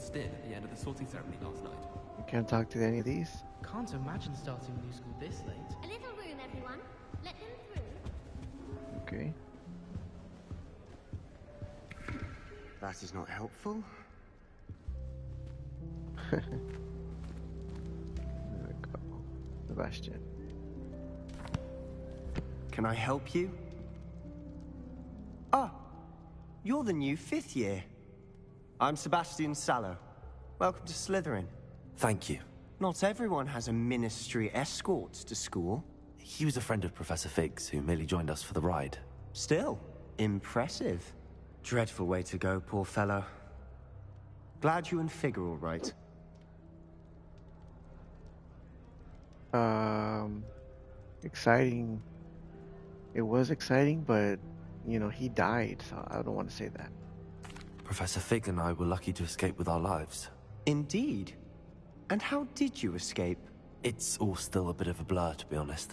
Stin at the end of the sorting ceremony last night. You can't talk to any of these? Can't imagine starting new school this late. A little room, everyone. Let them through. Okay. That is not helpful. There we go. Sebastian. Can I help you? Ah, you're the new 5th year. I'm Sebastian Sallow. Welcome to Slytherin. Thank you. Not everyone has a ministry escort to school. He was a friend of Professor Fig's who merely joined us for the ride. Still, impressive. Dreadful way to go, poor fellow. Glad you and Fig are all right. Exciting. It was exciting, but, you know, he died, so I don't want to say that. Professor Fig and I were lucky to escape with our lives. Indeed. And how did you escape? It's all still a bit of a blur, to be honest.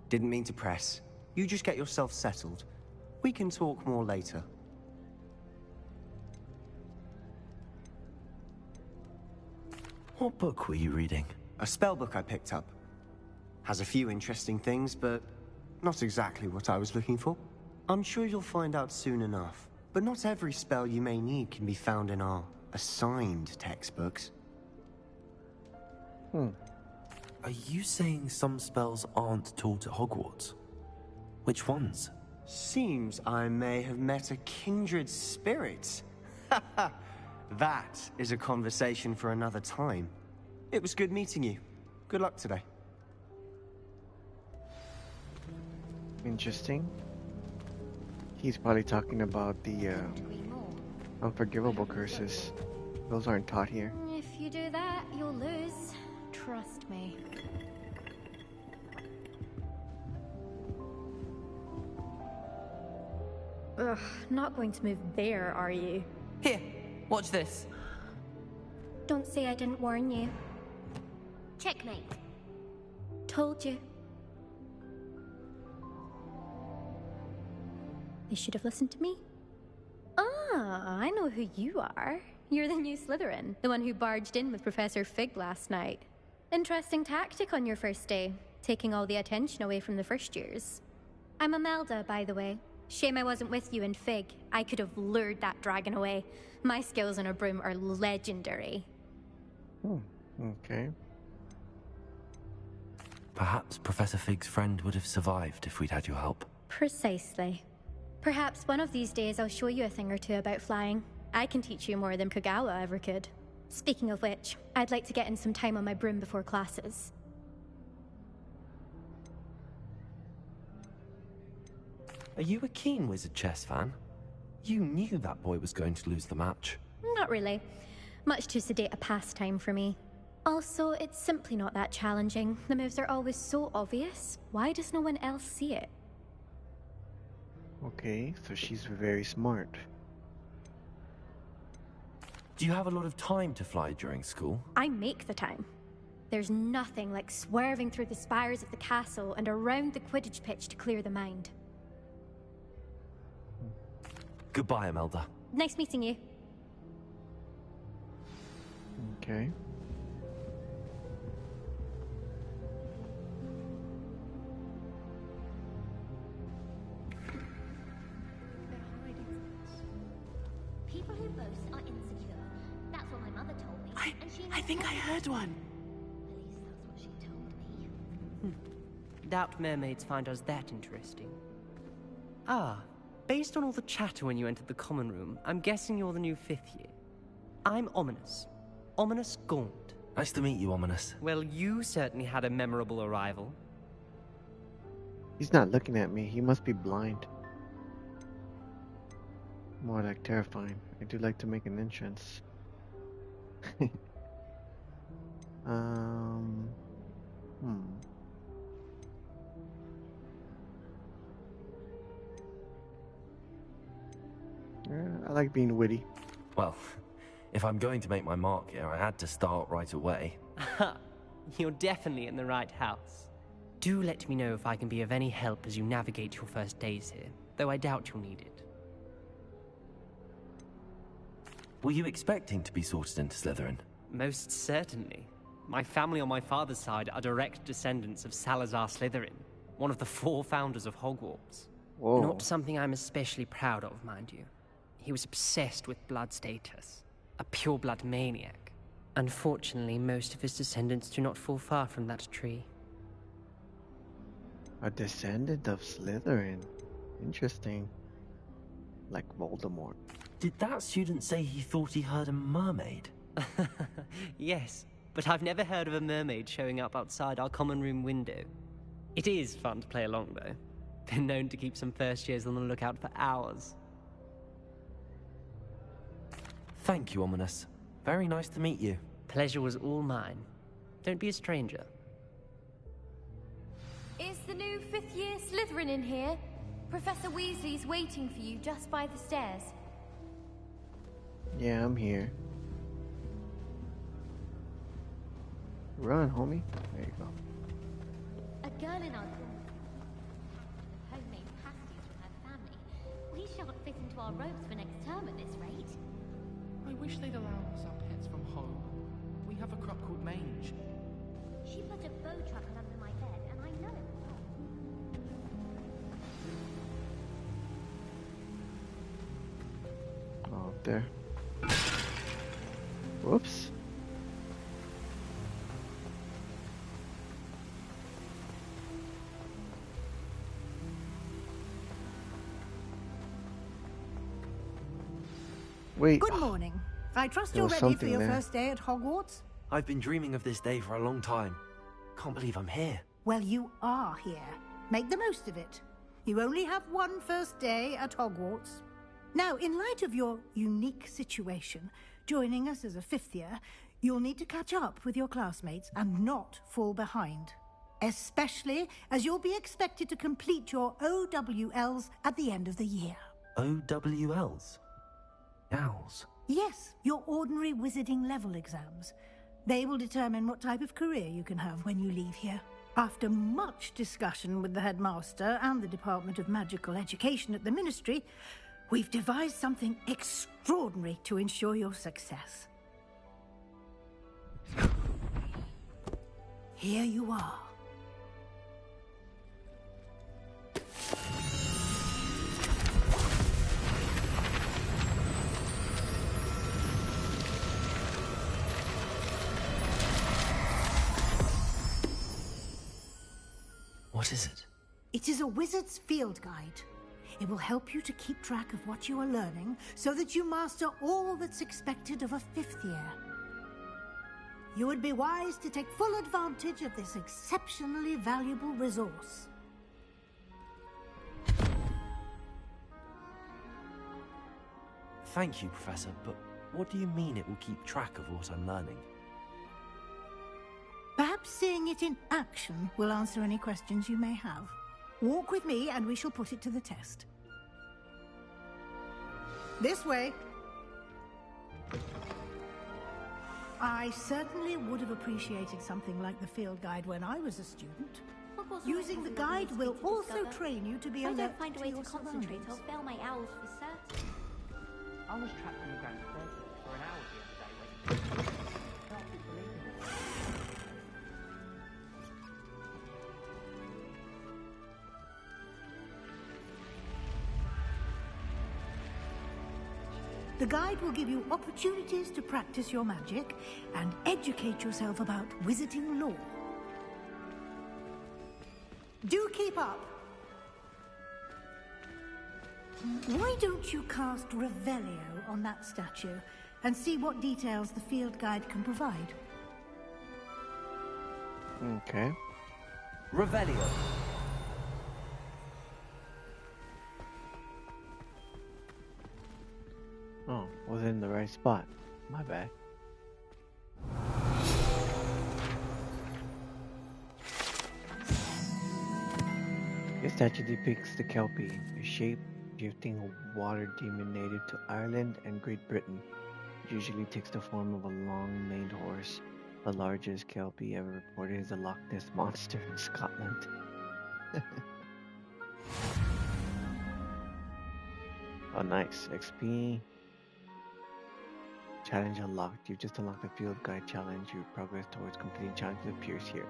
Didn't mean to press. You just get yourself settled. We can talk more later. What book were you reading? A spell book I picked up. Has a few interesting things, but not exactly what I was looking for. I'm sure you'll find out soon enough. But not every spell you may need can be found in our assigned textbooks. Are you saying some spells aren't taught at Hogwarts? Which ones? Seems I may have met a kindred spirit. That is a conversation for another time. It was good meeting you. Good luck today. Interesting. He's probably talking about the unforgivable curses. Those aren't taught here. If you do that, you'll lose. Trust me. Ugh, not going to move there, are you? Here, watch this. Don't say I didn't warn you. Checkmate. Told you. You should have listened to me. Ah, I know who you are. You're the new Slytherin, the one who barged in with Professor Fig last night. Interesting tactic on your first day, taking all the attention away from the first years. I'm Imelda, by the way. Shame I wasn't with you in Fig. I could have lured that dragon away. My skills on a broom are legendary. Okay. Perhaps Professor Fig's friend would have survived if we'd had your help. Precisely. Perhaps one of these days I'll show you a thing or two about flying. I can teach you more than Kogawa ever could. Speaking of which, I'd like to get in some time on my broom before classes. Are you a keen Wizard chess fan? You knew that boy was going to lose the match. Not really. Much too sedate a pastime for me. Also, it's simply not that challenging. The moves are always so obvious. Why does no one else see it? Okay, so she's very smart. Do you have a lot of time to fly during school? I make the time. There's nothing like swerving through the spires of the castle and around the Quidditch pitch to clear the mind. Goodbye, Imelda. Nice meeting you. Okay. People who boast are insecure. That's what my mother told me. I think I heard one. At least that's what she told me. Doubt mermaids find us that interesting. Ah, based on all the chatter when you entered the common room, I'm guessing you're the new 5th year. I'm Ominous. Ominous Gaunt. Nice to meet you, Ominous. Well, you certainly had a memorable arrival. He's not looking at me. He must be blind. More like terrifying. I do like to make an entrance. Yeah, I like being witty. Well, if I'm going to make my mark here, I had to start right away. You're definitely in the right house. Do let me know if I can be of any help as you navigate your first days here, though I doubt you'll need it. Were you expecting to be sorted into Slytherin? Most certainly. My family on my father's side are direct descendants of Salazar Slytherin, one of the 4 founders of Hogwarts. Whoa. Not something I'm especially proud of, mind you. He was obsessed with blood status, a pure-blood maniac. Unfortunately, most of his descendants do not fall far from that tree. A descendant of Slytherin. Interesting. Like Voldemort. Did that student say he thought he heard a mermaid? Yes, but I've never heard of a mermaid showing up outside our common room window. It is fun to play along, though. Been known to keep some first years on the lookout for hours. Thank you, Ominous. Very nice to meet you. Pleasure was all mine. Don't be a stranger. Is the new 5th year Slytherin in here? Professor Weasley's waiting for you just by the stairs. Yeah, I'm here. Run, homie. There you go. A girl in our dorm. Homemade pasties from her family. We shan't fit into our robes for next term at this rate. I wish they'd allow us our pets from home. We have a crop called Mange. She put a bow trumpet under my bed, and I know it was not. Oh, up there. Whoops. Wait. Good morning. I trust There you're was ready for something your there. first day at Hogwarts? I've been dreaming of this day for a long time. Can't believe I'm here. Well, you are here. Make the most of it. You only have one first day at Hogwarts. Now, in light of your unique situation, joining us as a 5th year, you'll need to catch up with your classmates and not fall behind. Especially as you'll be expected to complete your OWLs at the end of the year. OWLs? Owls. Yes, your ordinary wizarding level exams. They will determine what type of career you can have when you leave here. After much discussion with the headmaster and the Department of Magical Education at the Ministry, we've devised something extraordinary to ensure your success. Here you are. What is it? It is a wizard's field guide. It will help you to keep track of what you are learning so that you master all that's expected of a 5th year. You would be wise to take full advantage of this exceptionally valuable resource. Thank you, Professor, but what do you mean it will keep track of what I'm learning? Perhaps seeing it in action will answer any questions you may have. Walk with me and we shall put it to the test. This way. I certainly would have appreciated something like the field guide when I was a student. Using the guide will also train you to be If I alert don't find a to way your to concentrate, I'll surroundings. fail my owls for certain. I was trapped on the ground staircase for an hour the other day waiting. Can't keep believing it. The guide will give you opportunities to practice your magic and educate yourself about wizarding lore. Do keep up. Why don't you cast Revelio on that statue and see what details the field guide can provide? Okay. Revelio. Oh, was in the right spot. My bad. This statue depicts the Kelpie, a shape-shifting water demon native to Ireland and Great Britain. It usually takes the form of a long-maned horse. The largest Kelpie ever reported is the Loch Ness Monster in Scotland. Oh, nice. XP. Challenge unlocked. You just unlocked the Field Guide challenge. Your progress towards completing challenges appears here.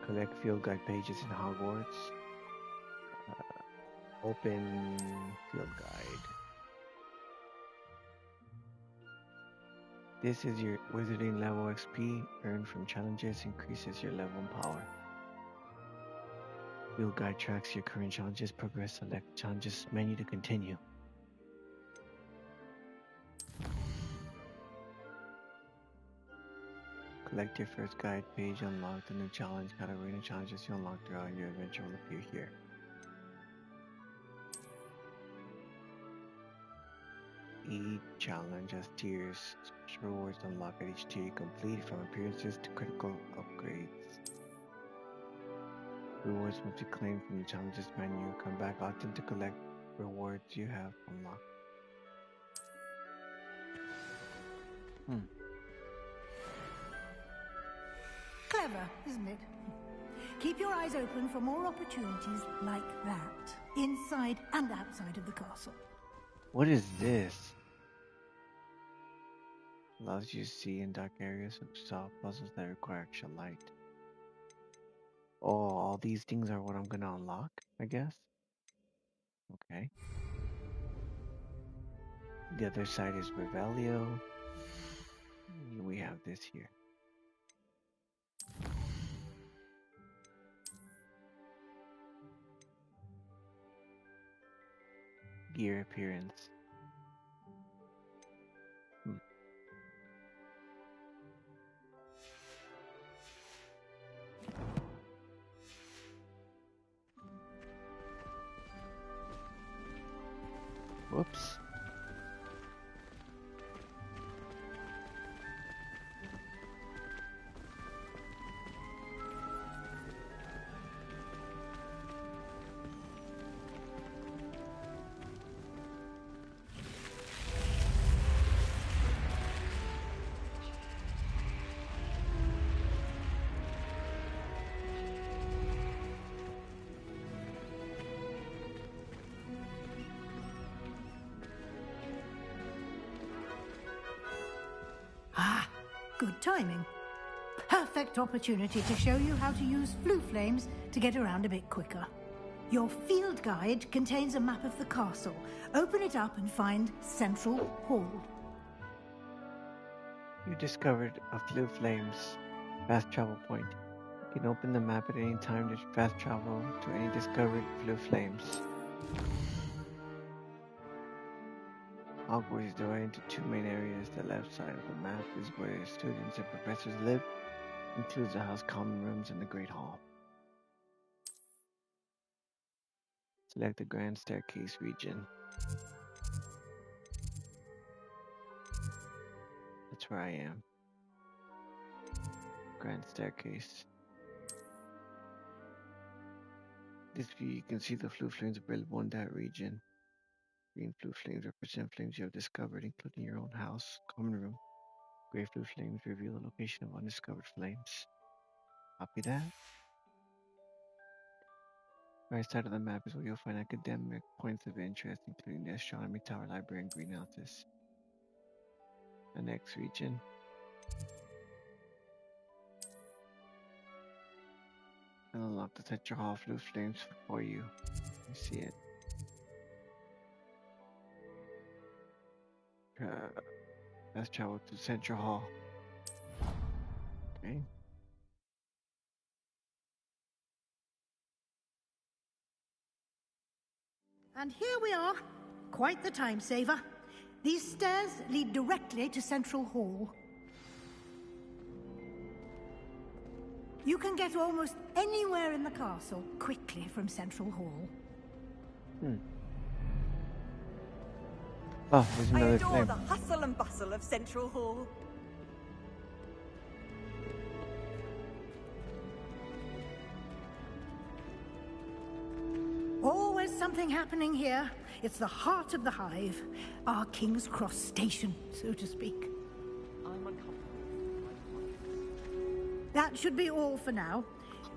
Collect Field Guide pages in Hogwarts. Open Field Guide. This is your Wizarding level XP earned from challenges, increases your level and power. Field Guide tracks your current challenges, progress, select challenges menu to continue. Collect your first guide page unlocked. A new challenge category and challenges you unlock throughout your adventure will appear here. Each challenge has tiers. Special rewards unlocked at each tier you complete, from appearances to critical upgrades. Rewards must be claimed from the challenges menu. Come back often to collect rewards you have unlocked. Clever, isn't it? Keep your eyes open for more opportunities like that, inside and outside of the castle. What is this? Allows you to see in dark areas and solve puzzles that require extra light. Oh, all these things are what I'm gonna unlock, I guess? Okay. The other side is Revelio. We have this here. Gear appearance. Whoops. Ah, good timing. Perfect opportunity to show you how to use flue flames to get around a bit quicker. Your field guide contains a map of the castle. Open it up and find Central Hall. You discovered a Flue Flames fast travel point. You can open the map at any time to fast travel to any discovered Flue Flames. Hogwarts is divided into two main areas. The left side of the map is where students and professors live, includes the house common rooms and the Great Hall. Select the Grand Staircase region. That's where I am. Grand Staircase. This view, you can see the Flue Flames available in that region. Green Flue Flames represent flames you have discovered, including your own house, common room. Gray Flue Flames reveal the location of undiscovered flames. Copy that. Right side of the map is where you'll find academic points of interest, including the Astronomy Tower, Library, and greenhouses. The next region. And unlock the Central Hall Flue Flames for you. You see it. Let's travel to Central Hall. Okay. And here we are. Quite the time saver. These stairs lead directly to Central Hall. You can get almost anywhere in the castle quickly from Central Hall. Oh, there's I another adore flame. the hustle and bustle of Central Hall. Always something happening here. It's the heart of the hive. Our King's Cross station, so to speak. I'm uncomfortable. That should be all for now.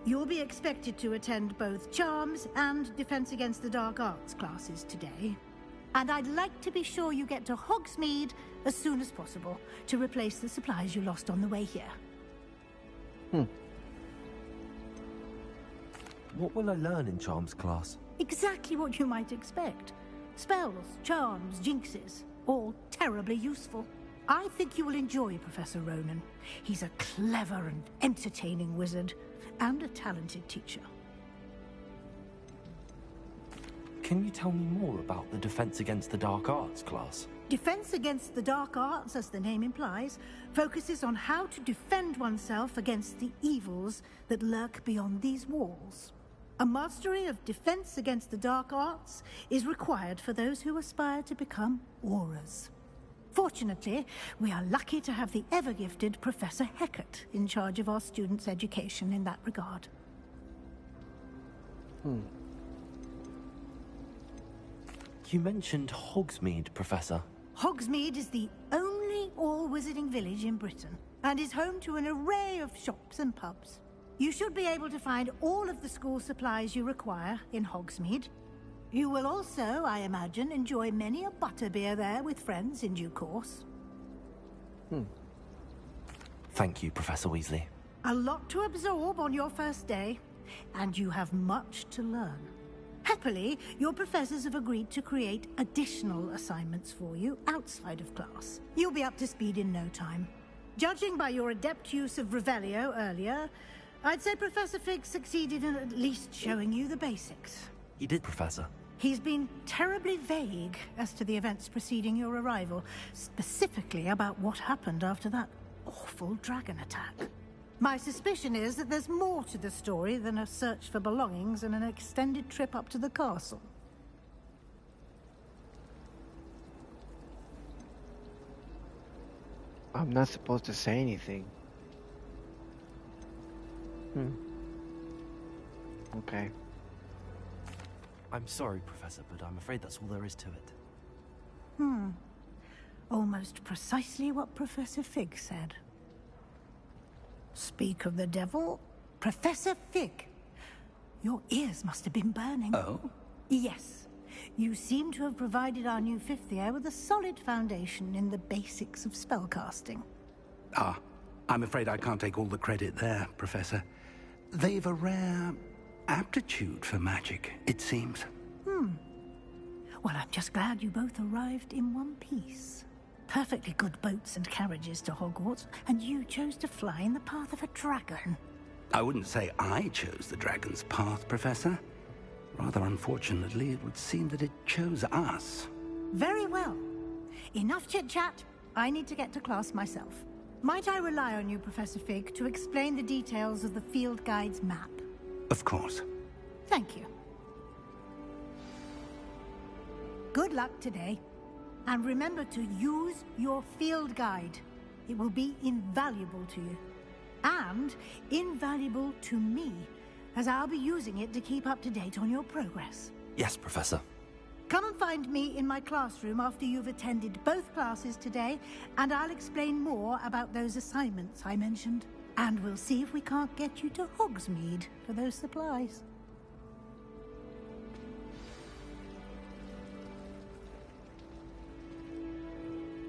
You'll be expected to attend both Charms and Defense Against the Dark Arts classes today. And I'd like to be sure you get to Hogsmeade as soon as possible to replace the supplies you lost on the way here. What will I learn in Charms class? Exactly what you might expect. Spells, charms, jinxes, all terribly useful. I think you will enjoy Professor Ronan. He's a clever and entertaining wizard, and a talented teacher. Can you tell me more about the Defense Against the Dark Arts class? Defense Against the Dark Arts, as the name implies, focuses on how to defend oneself against the evils that lurk beyond these walls. A mastery of Defense Against the Dark Arts is required for those who aspire to become Aurors. Fortunately, we are lucky to have the ever-gifted Professor Hecat in charge of our students' education in that regard. You mentioned Hogsmeade, Professor. Hogsmeade is the only all-wizarding village in Britain, and is home to an array of shops and pubs. You should be able to find all of the school supplies you require in Hogsmeade. You will also, I imagine, enjoy many a butterbeer there with friends in due course. Thank you, Professor Weasley. A lot to absorb on your first day, and you have much to learn. Happily, your professors have agreed to create additional assignments for you outside of class. You'll be up to speed in no time. Judging by your adept use of Revelio earlier, I'd say Professor Fig succeeded in at least showing you the basics. He did, Professor. He's been terribly vague as to the events preceding your arrival, specifically about what happened after that awful dragon attack. My suspicion is that there's more to the story than a search for belongings and an extended trip up to the castle. I'm not supposed to say anything. Okay. I'm sorry, Professor, but I'm afraid that's all there is to it. Almost precisely what Professor Fig said. Speak of the devil, Professor Fig. Your ears must have been burning. Oh? Yes. You seem to have provided our new fifth year with a solid foundation in the basics of spellcasting. Ah, I'm afraid I can't take all the credit there, Professor. They've a rare aptitude for magic, it seems. Well, I'm just glad you both arrived in one piece. Perfectly good boats and carriages to Hogwarts, and you chose to fly in the path of a dragon. I wouldn't say I chose the dragon's path, Professor. Rather unfortunately, it would seem that it chose us. Very well. Enough chit-chat. I need to get to class myself. Might I rely on you, Professor Fig, to explain the details of the field guide's map? Of course. Thank you. Good luck today. And remember to use your field guide. It will be invaluable to you. And invaluable to me, as I'll be using it to keep up to date on your progress. Yes, Professor. Come and find me in my classroom after you've attended both classes today, and I'll explain more about those assignments I mentioned. And we'll see if we can't get you to Hogsmeade for those supplies.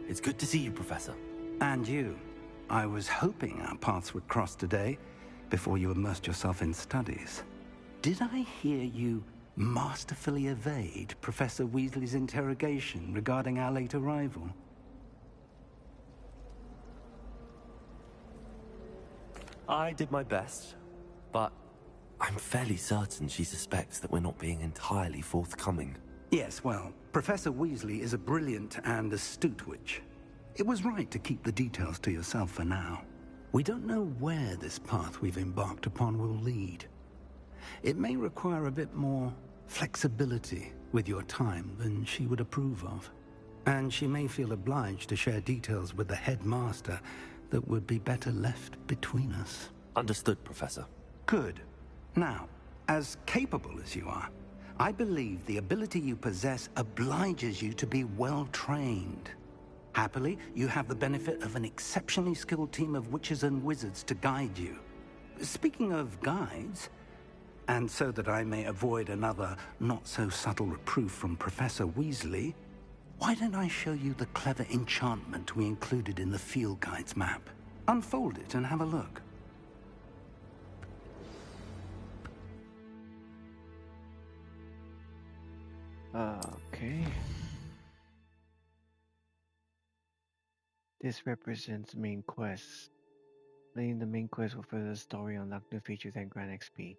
It's good to see you, Professor. And you. I was hoping our paths would cross today, before you immersed yourself in studies. Did I hear you masterfully evade Professor Weasley's interrogation regarding our late arrival? I did my best, but I'm fairly certain she suspects that we're not being entirely forthcoming. Yes, well, Professor Weasley is a brilliant and astute witch. It was right to keep the details to yourself for now. We don't know where this path we've embarked upon will lead. It may require a bit more flexibility with your time than she would approve of. And she may feel obliged to share details with the headmaster that would be better left between us. Understood, Professor. Good. Now, as capable as you are, I believe the ability you possess obliges you to be well trained. Happily, you have the benefit of an exceptionally skilled team of witches and wizards to guide you. Speaking of guides, and so that I may avoid another not-so-subtle reproof from Professor Weasley, Why don't I show you the clever enchantment we included in the field guide's map? Unfold it and have a look. Okay. This represents main quests. Playing the main quest will further the story, unlock new features, and grant XP.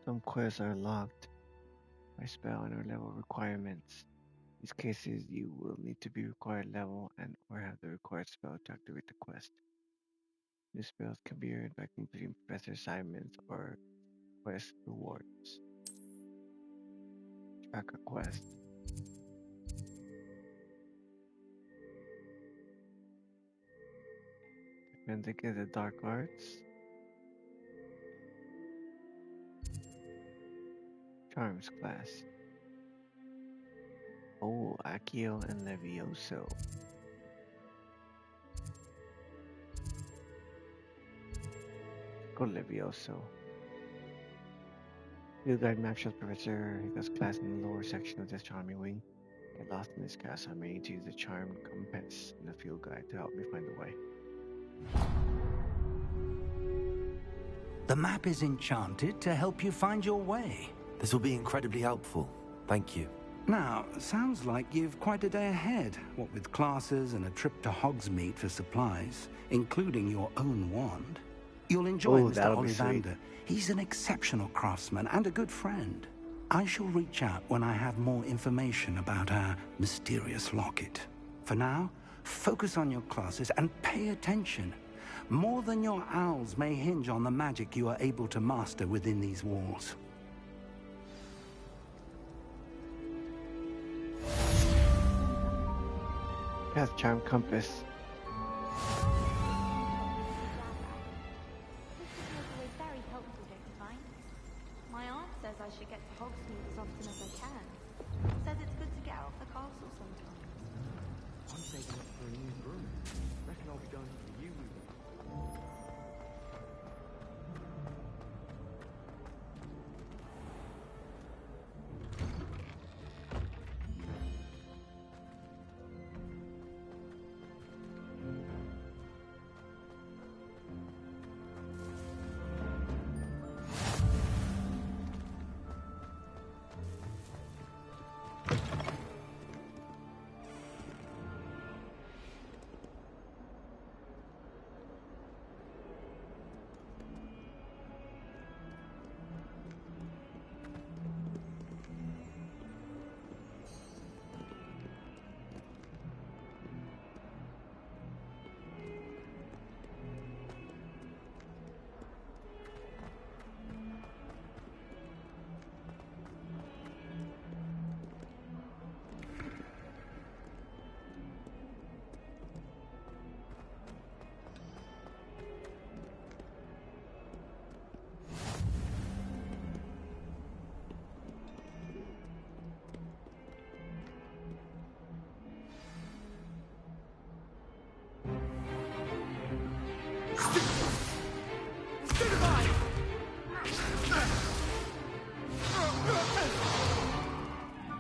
Some quests are locked by spell and or level requirements. In these cases, you will need to be required level and or have the required spell to activate the quest. New spells can be earned by completing professor assignments or quest rewards. Track a quest. Defending is the dark arts. Charms class. Oh, Accio and Levioso. Go Levioso. Field guide map shows Professor Higa's class in the lower section of this charming wing. Get lost in this castle. I may need to use the charmed compass in the field guide to help me find the way. The map is enchanted to help you find your way. This will be incredibly helpful. Thank you. Now, sounds like you've quite a day ahead, what with classes and a trip to Hogsmeade for supplies, including your own wand. You'll enjoy Mr. Ollivander. He's an exceptional craftsman and a good friend. I shall reach out when I have more information about our mysterious locket. For now, focus on your classes and pay attention. More than your owls may hinge on the magic you are able to master within these walls. Cast Charm Compass. Very helpful, don't you find? My aunt says I should get to Hogsmeade as often as I can. Says it's good to get out of the castle sometimes. I'm saving up for a new broom. Reckon I'll be going for you.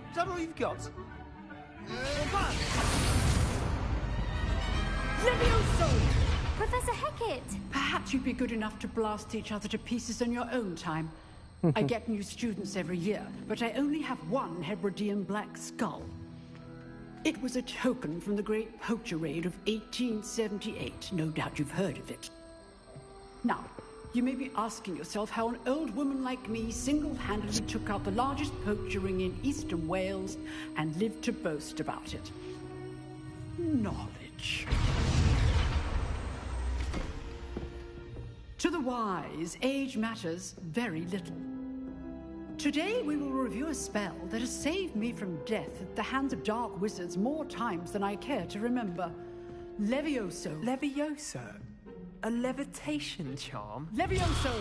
Is that all you've got? Levioso! Professor Hecat! Perhaps you'd be good enough to blast each other to pieces in your own time. I get new students every year, but I only have one Hebridean black skull. It was a token from the Great Poacher Raid of 1878. No doubt you've heard of it. Now, you may be asking yourself how an old woman like me single-handedly took out the largest poacher ring in eastern Wales and lived to boast about it. Knowledge. To the wise, age matters very little. Today we will review a spell that has saved me from death at the hands of dark wizards more times than I care to remember. Levioso. Levioso? A levitation charm? Levioso!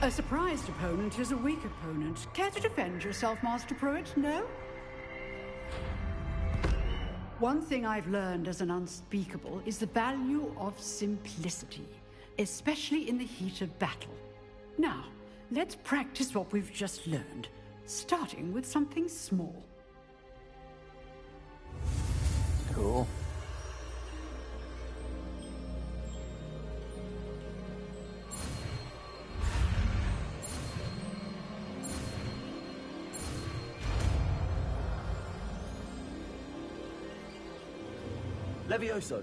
A surprised opponent is a weak opponent. Care to defend yourself, Master Pruitt? No? One thing I've learned as an unspeakable is the value of simplicity, especially in the heat of battle. Now, let's practice what we've just learned, starting with something small. Cool. Levioso.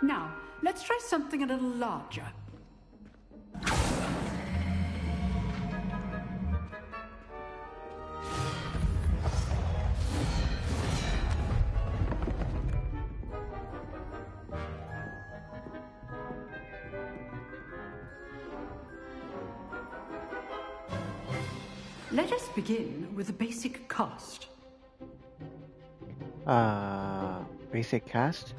Now, let's try something a little larger. Let us begin with a basic cast. Basic cast?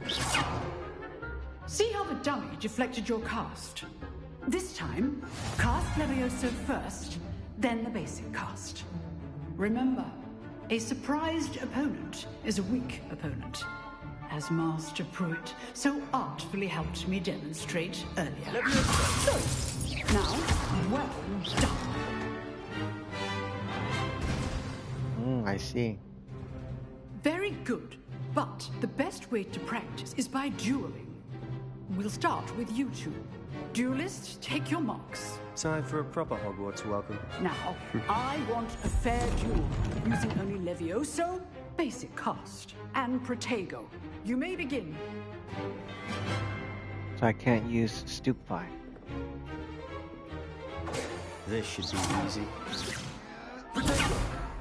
See how the dummy deflected your cast? This time, cast Levioso first, then the basic cast. Remember, a surprised opponent is a weak opponent, as Master Pruitt so artfully helped me demonstrate earlier. So, now, well done. I see. Very good, but the best way to practice is by dueling. We'll start with you two. Duelists, take your marks. Time for a proper Hogwarts welcome. Now, I want a fair duel, using only Levioso, basic cast, and Protego. You may begin. So I can't use Stupefy. This should be easy.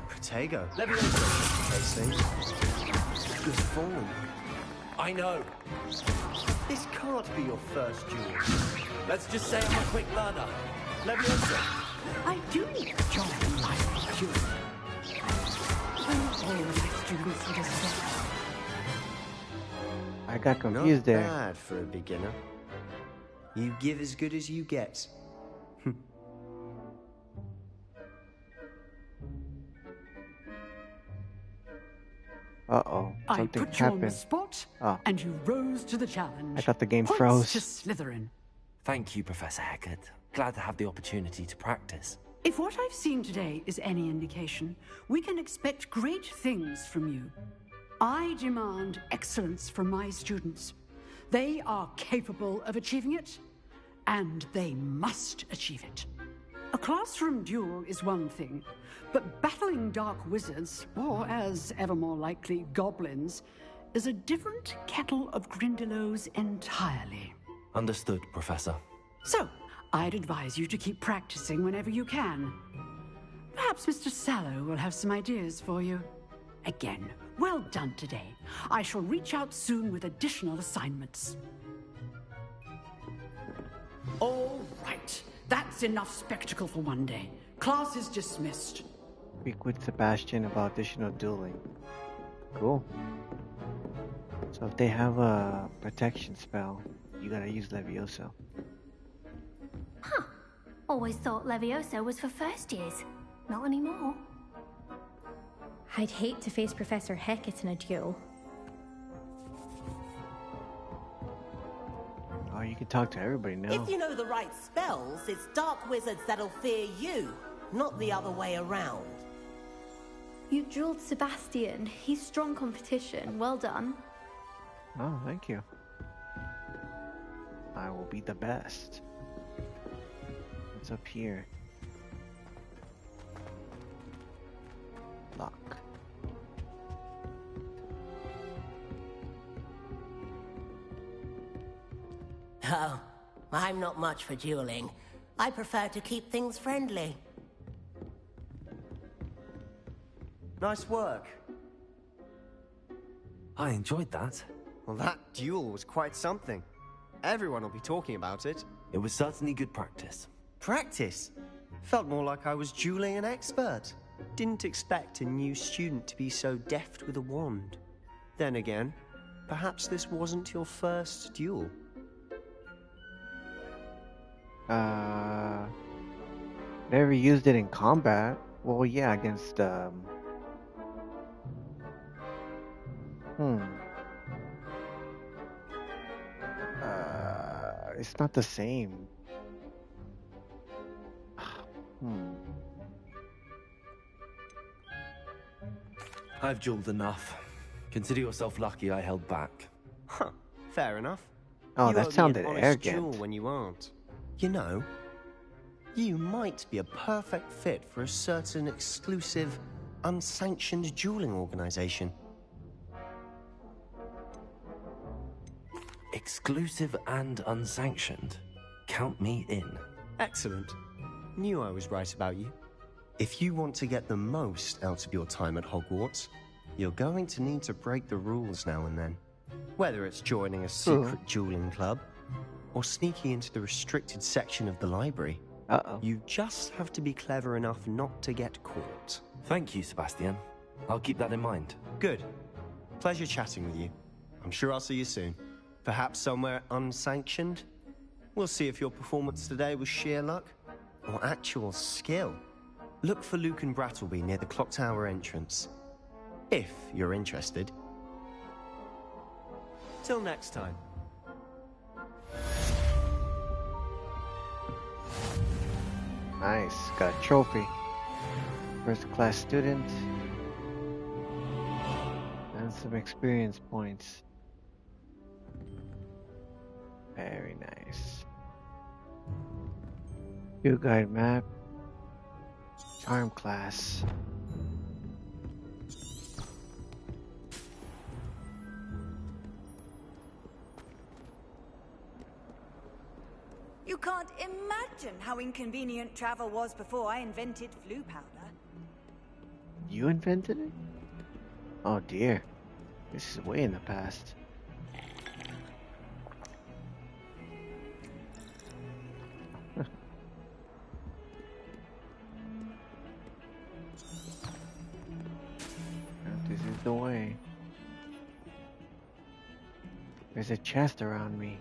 Protego. Levioso. Case things. Good form. I know. This can't be your first duel. Let's just say I'm a quick learner. Levioso. I do enjoy my duel. When all my students are just I got confused Not there. bad for a beginner. You give as good as you get. Uh-oh. I Something put you on the happened. spot, Oh. and you rose to the challenge. I thought the game Points froze. to Slytherin. Thank you, Professor Hecat. Glad to have the opportunity to practice. If what I've seen today is any indication, we can expect great things from you. I demand excellence from my students. They are capable of achieving it, and they must achieve it. A classroom duel is one thing, but battling dark wizards, or as ever more likely, goblins, is a different kettle of Grindylows entirely. Understood, Professor. So, I'd advise you to keep practicing whenever you can. Perhaps Mr. Sallow will have some ideas for you. Again, well done today. I shall reach out soon with additional assignments. All right. That's enough spectacle for one day. Class is dismissed. Speak with Sebastian about additional dueling. Cool. So if they have a protection spell, you gotta use Levioso. Huh. Always thought Levioso was for first years. Not anymore. I'd hate to face Professor Hecat in a duel. Oh, you can talk to everybody now. If you know the right spells, it's dark wizards that'll fear you, not the other way around. You dueled Sebastian. He's strong competition. Well done. Oh, thank you. I will be the best. What's up here? Lock. Oh, I'm not much for dueling. I prefer to keep things friendly. Nice work. I enjoyed that. Well, that duel was quite something. Everyone will be talking about it. It was certainly good practice. Practice? Felt more like I was dueling an expert. Didn't expect a new student to be so deft with a wand. Then again, perhaps this wasn't your first duel. Never used it in combat. Well, yeah, against It's not the same. Hmm. I've jeweled enough. Consider yourself lucky I held back. Huh, fair enough. Oh, You that owe me sounded an honest arrogant. jewel when you aren't. You know, you might be a perfect fit for a certain exclusive, unsanctioned dueling organization. Exclusive and unsanctioned. Count me in. Excellent. Knew I was right about you. If you want to get the most out of your time at Hogwarts, you're going to need to break the rules now and then. Whether it's joining a secret dueling club, or sneaking into the restricted section of the library. You just have to be clever enough not to get caught. Thank you, Sebastian. I'll keep that in mind. Good. Pleasure chatting with you. I'm sure I'll see you soon. Perhaps somewhere unsanctioned? We'll see if your performance today was sheer luck or actual skill. Look for Luke and Brattleby near the clock tower entrance. If you're interested. Till next time. Nice, got a trophy. First class student. And some experience points. Very nice. Field guide map. Charm class. You can't imagine how inconvenient travel was before I invented flu powder. You invented it? Oh dear. This is way in the past. This is the way. There's a chest around me.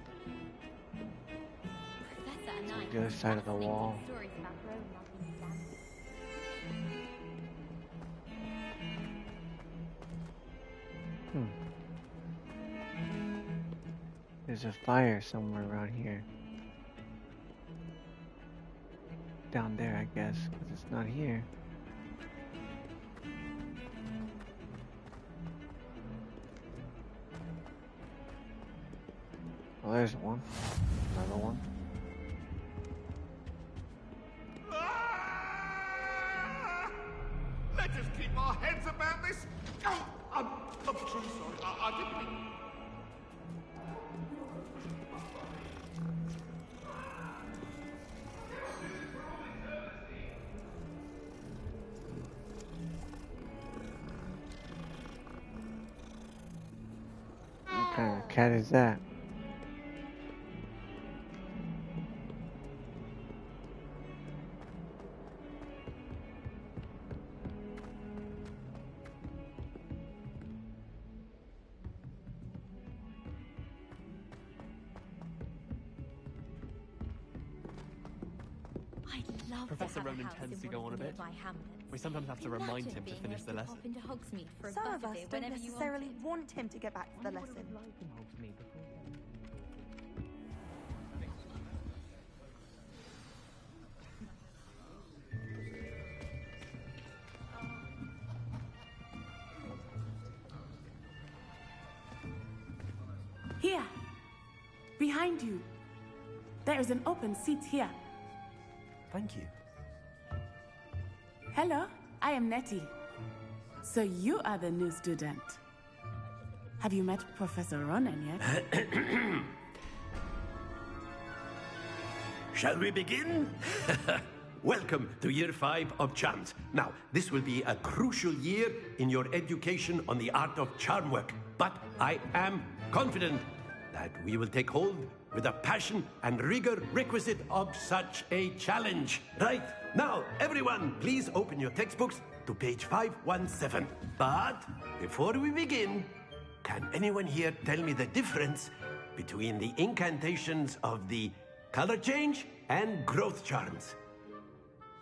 The other side of the wall. There's a fire somewhere around here. Down there, I guess, because it's not here. Oh, there's one. Another one. Let us keep our heads about this. Oh, I'm truly sorry. I didn't mean... What kind of cat is that? Professor Ronan tends to go on a bit. We sometimes have to remind him to finish the lesson. Some of us don't necessarily want him to get back to the lesson. Here, behind you. There is an open seat here. Thank you. Hello, I am Nettie. So you are the new student. Have you met Professor Ronan yet? Shall we begin? Welcome to Year 5 of Charms. Now, this will be a crucial year in your education on the art of charm work. But I am confident that we will take hold with the passion and rigor requisite of such a challenge. Right, now, everyone, please open your textbooks to page 517. But before we begin, can anyone here tell me the difference between the incantations of the color change and growth charms?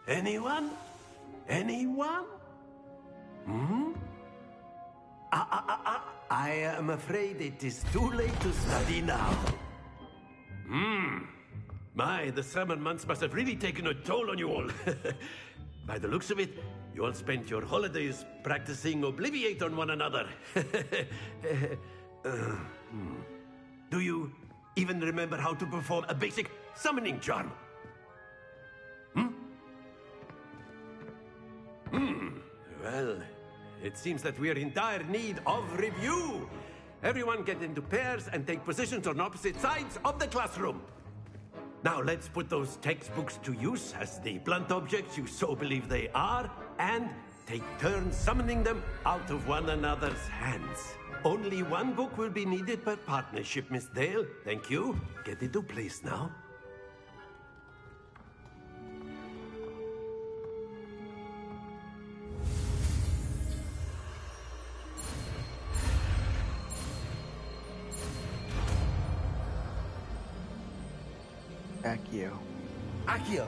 Anyone? Anyone? Hmm? I am afraid it is too late to study now. My, the summer months must have really taken a toll on you all. By the looks of it, you all spent your holidays practicing Obliviate on one another. Do you even remember how to perform a basic summoning charm? Well, it seems that we are in dire need of review. Everyone get into pairs and take positions on opposite sides of the classroom. Now let's put those textbooks to use as the blunt objects you so believe they are, and take turns summoning them out of one another's hands. Only one book will be needed per partnership, Miss Dale. Thank you. Get into place now. Accio.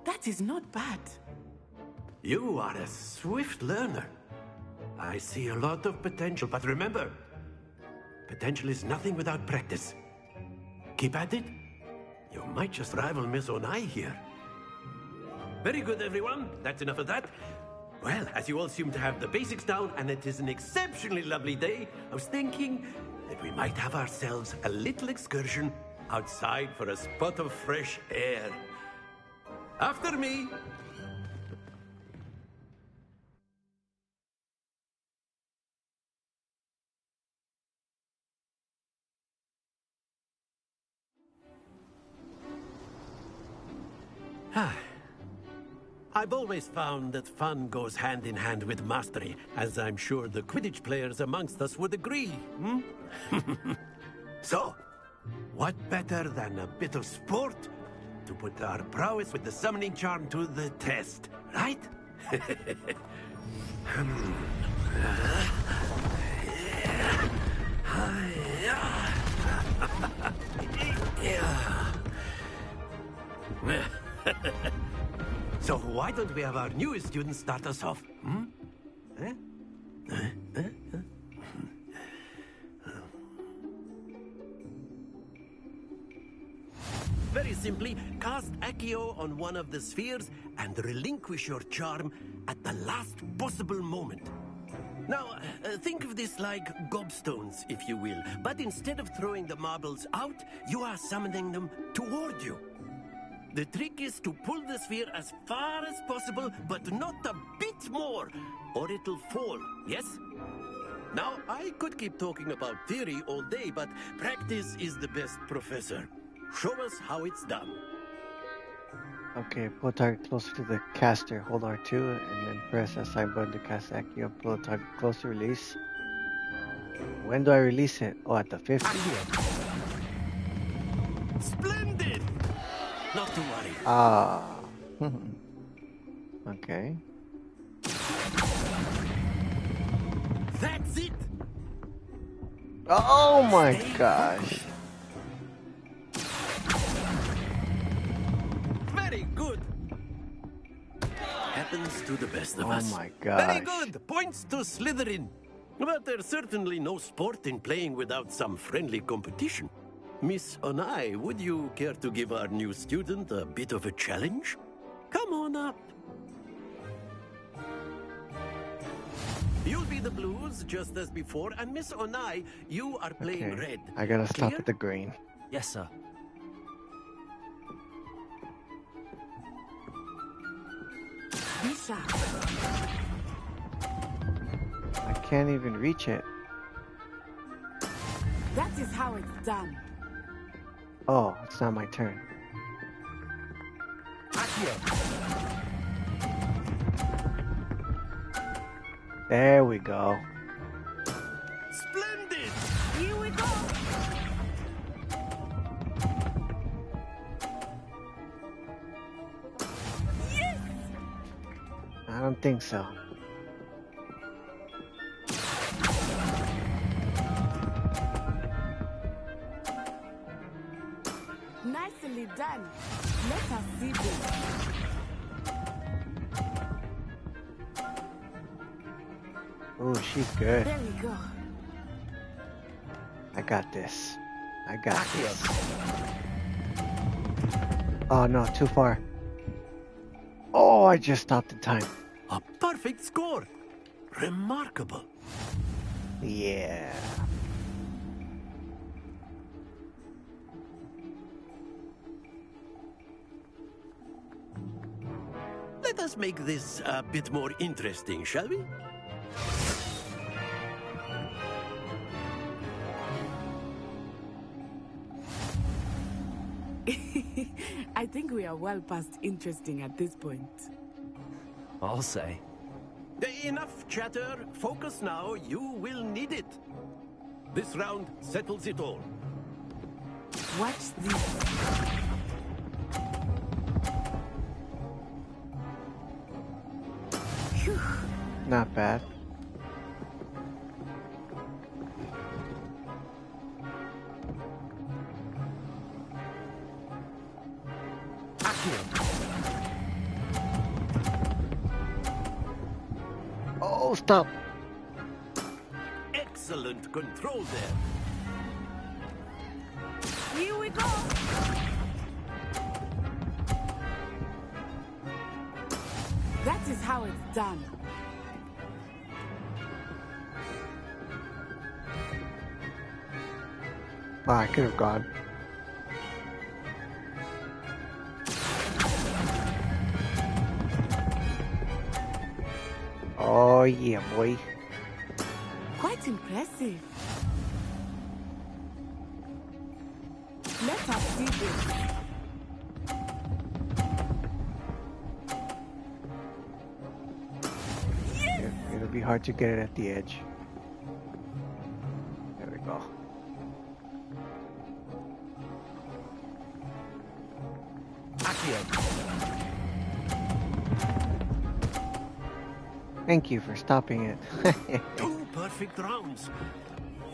That is not bad. You are a swift learner. I see a lot of potential, but remember, potential is nothing without practice. Keep at it. You might just rival Miss Onai here. Very good, everyone. That's enough of that. Well, as you all seem to have the basics down, and it is an exceptionally lovely day, I was thinking that we might have ourselves a little excursion outside for a spot of fresh air. After me. I've always found that fun goes hand in hand with mastery, as I'm sure the Quidditch players amongst us would agree. So, what better than a bit of sport to put our prowess with the summoning charm to the test, right? So why don't we have our newest student start us off? Very simply, cast Accio on one of the spheres and relinquish your charm at the last possible moment. Now, think of this like gobstones, if you will. But instead of throwing the marbles out, you are summoning them toward you. The trick is to pull the sphere as far as possible, but not a bit more, or it'll fall, yes? Now, I could keep talking about theory all day, but practice is the best professor. Show us how it's done. Okay, pull target closer to the caster. Hold R2 and then press assign button to cast Accio. Pull the target closer, release. When do I release it? Oh, at the 50. Splendid! Not to worry. Ah. Okay. That's it! Oh my gosh. Very good. Happens to the best of us. Oh my gosh. Very good. Points to Slytherin. But there's certainly no sport in playing without some friendly competition. Miss Onai, would you care to give our new student a bit of a challenge? Come on up. You'll be the blues, just as before, and Miss Onai, you are playing red. I gotta stop Clear? at the green. Yes, sir. Be sharp. I can't even reach it. That is how it's done. Oh, it's not my turn. There we go. Splendid! Here we go. Yes! I don't think so. Nicely done. Let us see this. she's good. There we go. I got this. I got this. Oh no, too far. Oh, I just stopped in time. A perfect score. Remarkable. Yeah. Let us make this a bit more interesting, shall we? I think we are well past interesting at this point. I'll say. Enough chatter. Focus now. You will need it. This round settles it all. Watch this. Not bad. Oh, stop. Excellent control there. Here we go. That is how it's done. Wow, I could have gone. Oh yeah, boy. Quite impressive. Let us see this. Yes! It'll be hard to get it at the edge. There we go. Thank you for stopping it. 2 perfect rounds.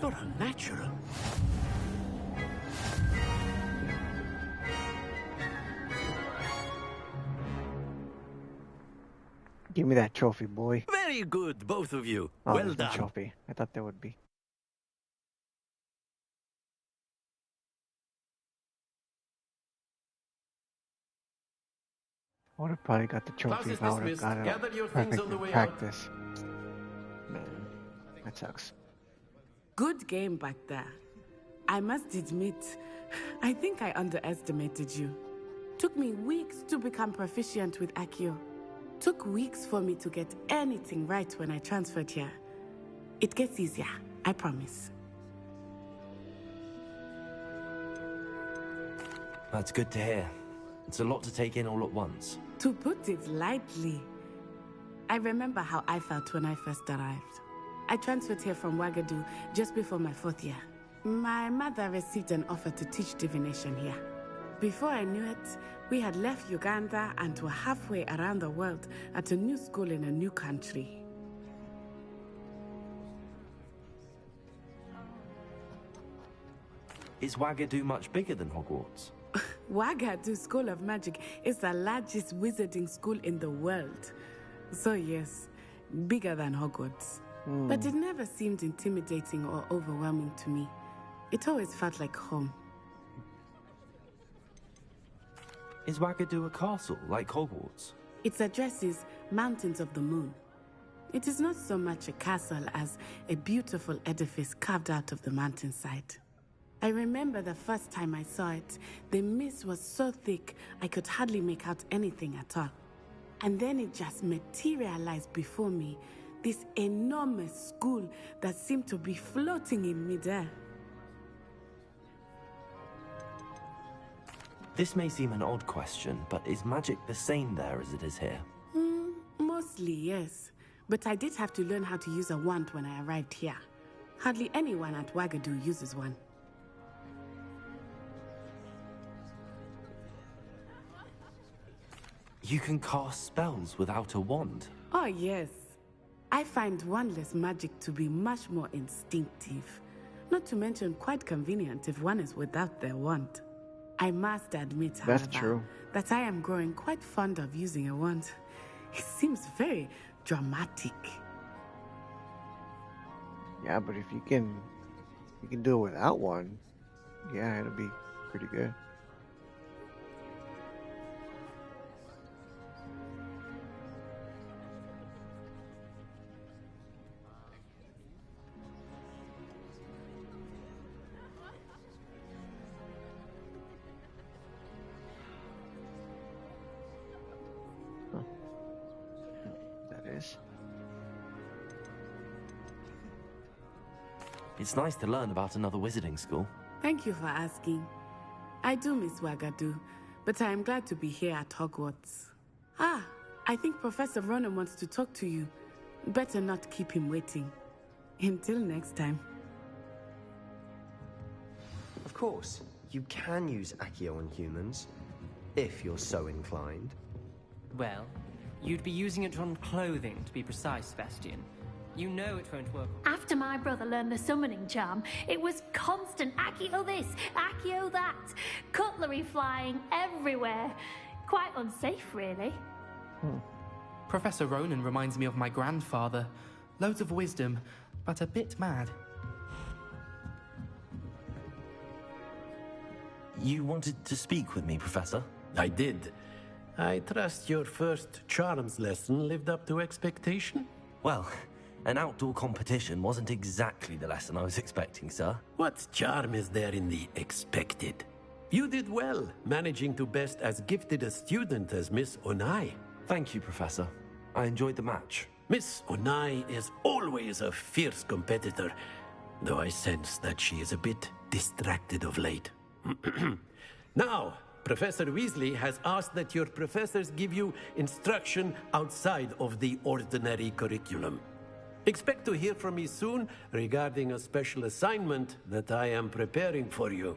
You're a natural. Give me that trophy, boy. Very good, both of you. Oh, Well there's no done. trophy. I thought there would be. I would have probably got the trophy Class is if I would have dismissed. got it Gather your things perfect on the in way out. practice. Man, that sucks. Good game back there. I must admit, I think I underestimated you. Took me weeks to become proficient with Accio. Took weeks for me to get anything right when I transferred here. It gets easier, I promise. That's good to hear. It's a lot to take in all at once. To put it lightly, I remember how I felt when I first arrived. I transferred here from Wagadu just before my 4th year. My mother received an offer to teach divination here. Before I knew it, we had left Uganda and were halfway around the world at a new school in a new country. Is Wagadu much bigger than Hogwarts? Wagadu School of Magic is the largest wizarding school in the world. So yes, bigger than Hogwarts. But it never seemed intimidating or overwhelming to me. It always felt like home. Is Wagadu a castle, like Hogwarts? Its address is Mountains of the Moon. It is not so much a castle as a beautiful edifice carved out of the mountainside. I remember the first time I saw it, the mist was so thick I could hardly make out anything at all. And then it just materialized before me, this enormous school that seemed to be floating in midair. This may seem an odd question, but is magic the same there as it is here? Mostly, yes. But I did have to learn how to use a wand when I arrived here. Hardly anyone at Wagadu uses one. You can cast spells without a wand? Oh, yes. I find wandless magic to be much more instinctive. Not to mention quite convenient if one is without their wand. I must admit, however, That's true. that I am growing quite fond of using a wand. It seems very dramatic. Yeah, but if you can do it without one, yeah, it'll be pretty good. Huh. That is. It's nice to learn about another wizarding school. Thank you for asking. I do miss Wagadu, but I am glad to be here at Hogwarts. Ah, I think Professor Ronan wants to talk to you. Better not keep him waiting. Until next time. Of course, you can use Accio on humans, if you're so inclined. Well, you'd be using it on clothing, to be precise, Sebastian. You know it won't work. After my brother learned the summoning charm, it was constant Accio this, Accio that. Cutlery flying everywhere. Quite unsafe, really. Professor Ronan reminds me of my grandfather. Loads of wisdom, but a bit mad. You wanted to speak with me, Professor? I did. I trust your first charms lesson lived up to expectation? Well, an outdoor competition wasn't exactly the lesson I was expecting, sir. What charm is there in the expected? You did well, managing to best as gifted a student as Miss Onai. Thank you, Professor. I enjoyed the match. Miss Onai is always a fierce competitor, though I sense that she is a bit distracted of late. Now, Professor Weasley has asked that your professors give you instruction outside of the ordinary curriculum. Expect to hear from me soon regarding a special assignment that I am preparing for you.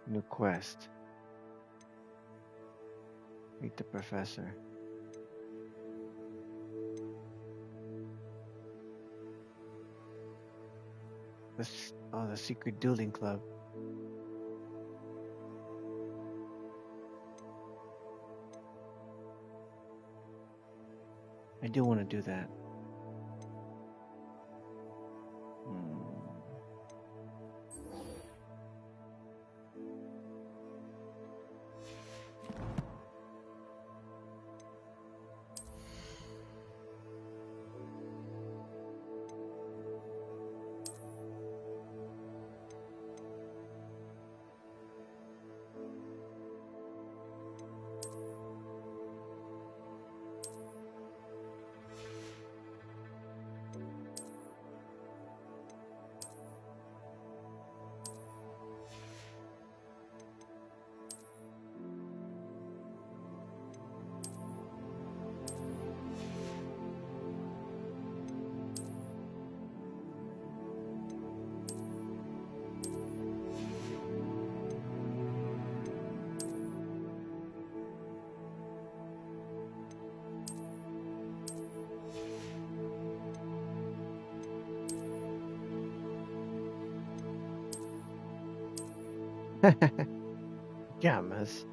New quest. Meet the professor. The secret dueling club. I do want to do that. Llamas.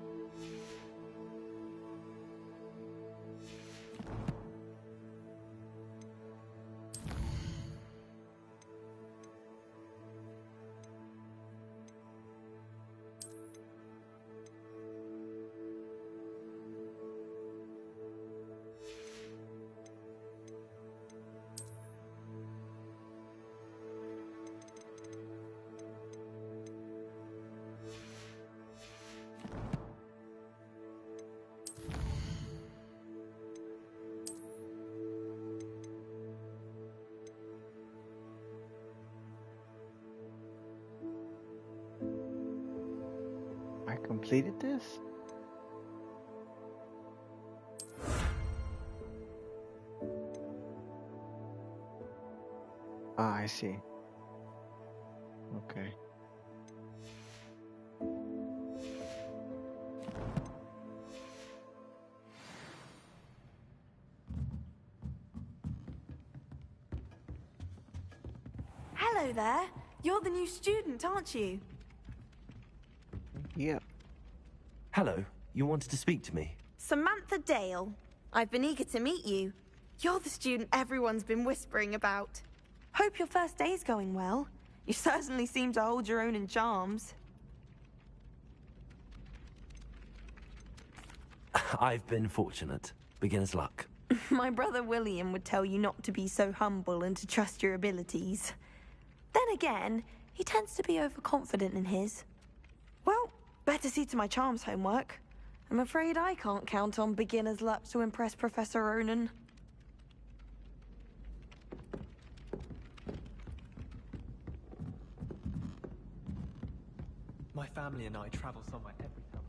I completed this? Ah, I see. Okay. Hello there. You're the new student, aren't you? Yep. Hello, you wanted to speak to me? Samantha Dale. I've been eager to meet you. You're the student everyone's been whispering about. Hope your first day's going well. You certainly seem to hold your own in charms. I've been fortunate. Beginner's luck. My brother William would tell you not to be so humble and to trust your abilities. Then again, he tends to be overconfident in his. Well, better see to my charms homework. I'm afraid I can't count on beginner's luck to impress Professor Ronan. My family and I travel somewhere every summer.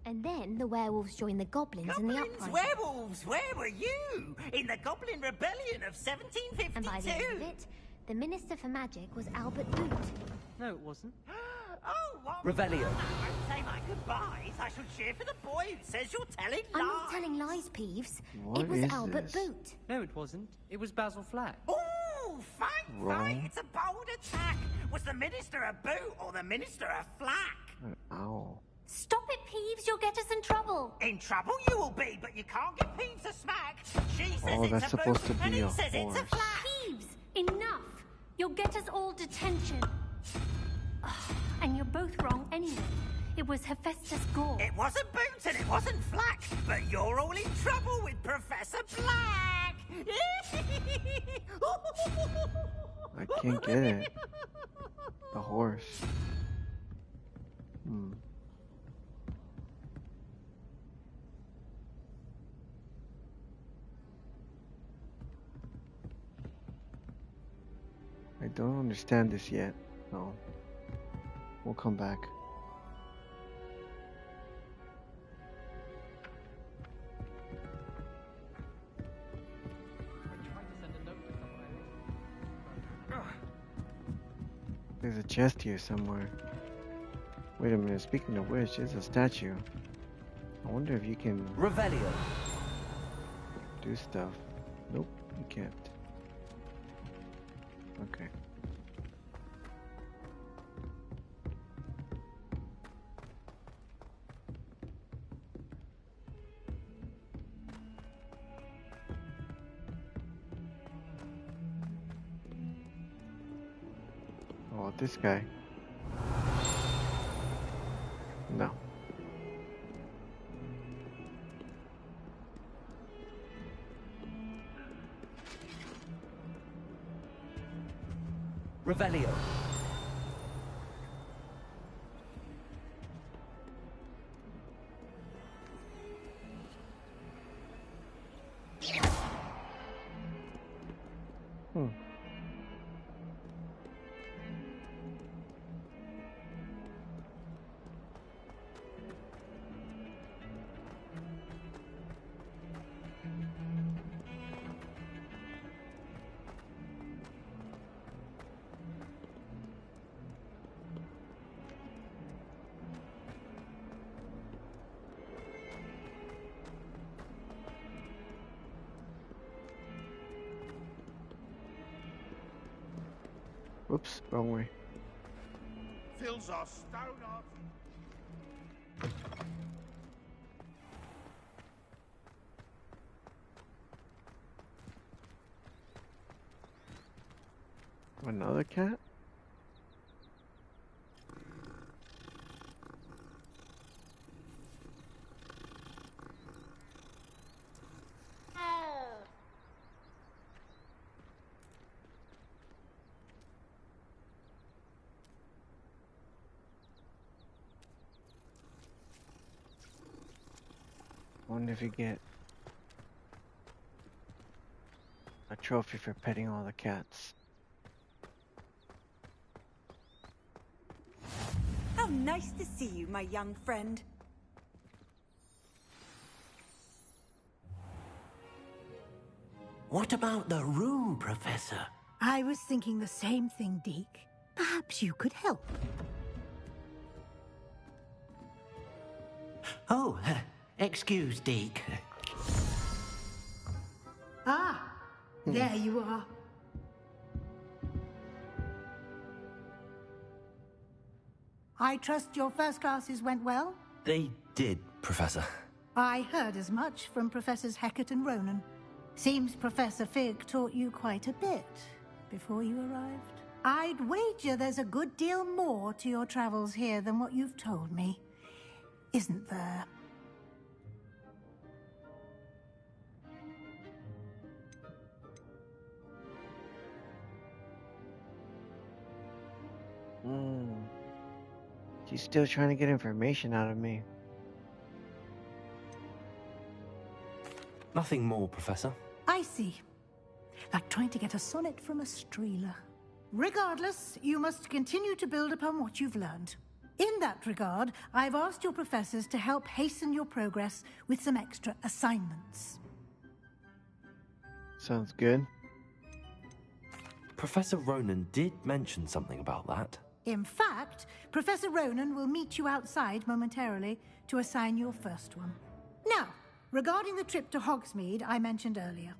And then the werewolves joined the goblins in the uprising. Werewolves, where were you? In the Goblin Rebellion of 1752? And by the end of it, the Minister for Magic was Albert Boot. No, it wasn't. Oh, what? Revelio. I won't say my goodbyes. I shall cheer for the boy who says you're telling lies. I'm not telling lies, Peeves. What it was is Albert this? Boot. No, it wasn't. It was Basil Flack. Oh, fight, fight. It's a bold attack. Was the Minister a boot or the Minister a flack? An owl. Stop it, Peeves. You'll get us in trouble. In trouble you will be, but you can't give Peeves a smack. She says Oh, it's that's a boot, supposed to and be he a says it's a horse. flack. Peeves, enough. You'll get us all detention. Ugh, and you're both wrong anyway. It was Hephaestus Gore. It wasn't boot and it wasn't flack, but you're all in trouble with Professor Black. I can't get it. The horse. I don't understand this yet. No. We'll come back. There's a chest here somewhere. Wait a minute, speaking of which, there's a statue. I wonder if you can Revelio. do stuff. Nope, you can't. Okay. Oh, this guy. No. Revelio. Whoops, wrong way. Fills our stone art. Another cat? Wonder if you get a trophy for petting all the cats. How nice to see you, my young friend. What about the room, Professor? I was thinking the same thing, Deke. Perhaps you could help. Oh, excuse, Deke. Ah, there you are. I trust your first classes went well? They did, Professor. I heard as much from Professors Hecat and Ronan. Seems Professor Fig taught you quite a bit before you arrived. I'd wager there's a good deal more to your travels here than what you've told me. Isn't there? She's still trying to get information out of me. Nothing more, Professor. I see. Like trying to get a sonnet from a streeler. Regardless, you must continue to build upon what you've learned. In that regard, I've asked your professors to help hasten your progress with some extra assignments. Sounds good. Professor Ronan did mention something about that. In fact, Professor Ronan will meet you outside momentarily to assign your first one. Now, regarding the trip to Hogsmeade I mentioned earlier,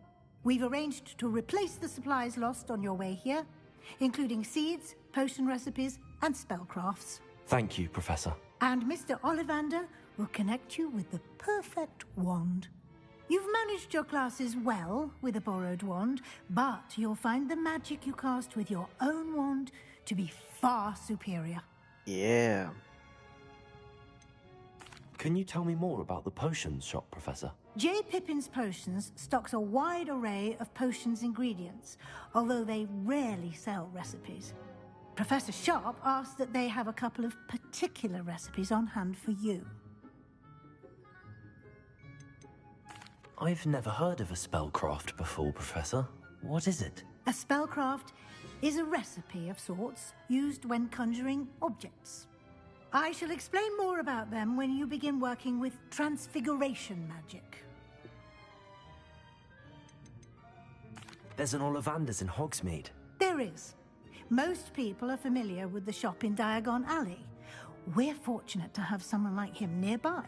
we've arranged to replace the supplies lost on your way here, including seeds, potion recipes, and spellcrafts. Thank you, Professor. And Mr. Ollivander will connect you with the perfect wand. You've managed your classes well with a borrowed wand, but you'll find the magic you cast with your own wand to be far superior. Yeah. Can you tell me more about the potions shop, Professor? J. Pippin's Potions stocks a wide array of potions ingredients, although they rarely sell recipes. Professor Sharp asked that they have a couple of particular recipes on hand for you. I've never heard of a spellcraft before, Professor. What is it? A spellcraft is a recipe of sorts used when conjuring objects. I shall explain more about them when you begin working with transfiguration magic. There's an Ollivander's in Hogsmeade. There is. Most people are familiar with the shop in Diagon Alley. We're fortunate to have someone like him nearby.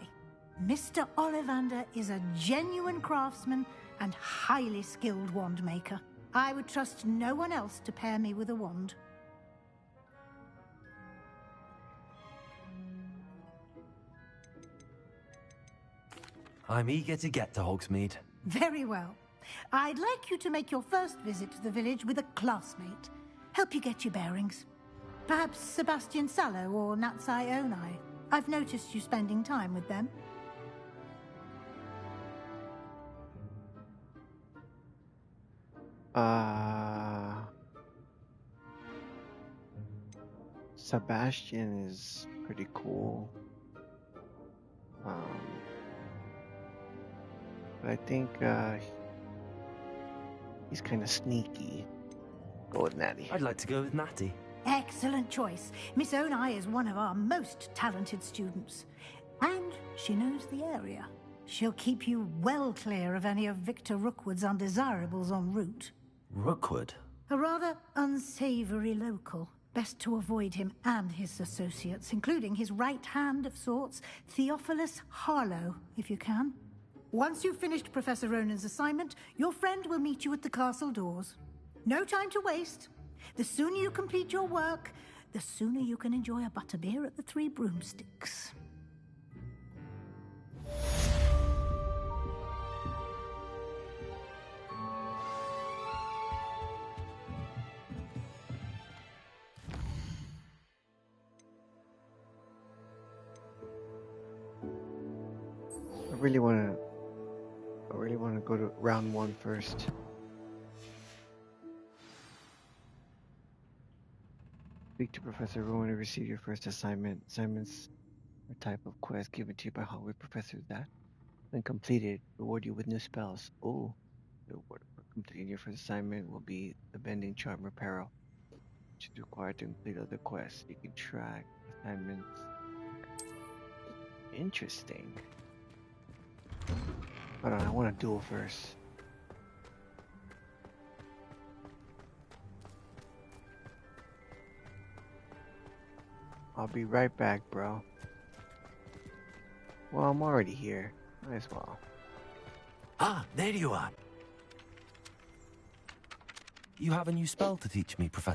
Mr. Ollivander is a genuine craftsman and highly skilled wand maker. I would trust no one else to pair me with a wand. I'm eager to get to Hogsmeade. Very well. I'd like you to make your first visit to the village with a classmate. Help you get your bearings. Perhaps Sebastian Sallow or Natsai Onai. I've noticed you spending time with them. Sebastian is pretty cool. But I think he's kind of sneaky. Go with Natty. I'd like to go with Natty. Excellent choice. Miss Onai is one of our most talented students. And she knows the area. She'll keep you well clear of any of Victor Rookwood's undesirables en route. Rookwood? A rather unsavory local. Best to avoid him and his associates, including his right hand of sorts, Theophilus Harlow, if you can. Once you've finished Professor Ronan's assignment, your friend will meet you at the castle doors. No time to waste. The sooner you complete your work, the sooner you can enjoy a butterbeer at the Three Broomsticks. I really want to go to round 1 first. Speak to Professor Rowan to receive your first assignment. Assignments are a type of quest given to you by Hogwarts professors that, when completed, reward you with new spells. Oh, the reward for completing your first assignment will be the Bending Charm Reparo, which is required to complete other quests. You can track assignments. Interesting. Hold on, I want to duel first. I'll be right back, bro. Well, I'm already here. Might as well. Ah, there you are. You have a new spell to teach me, Professor.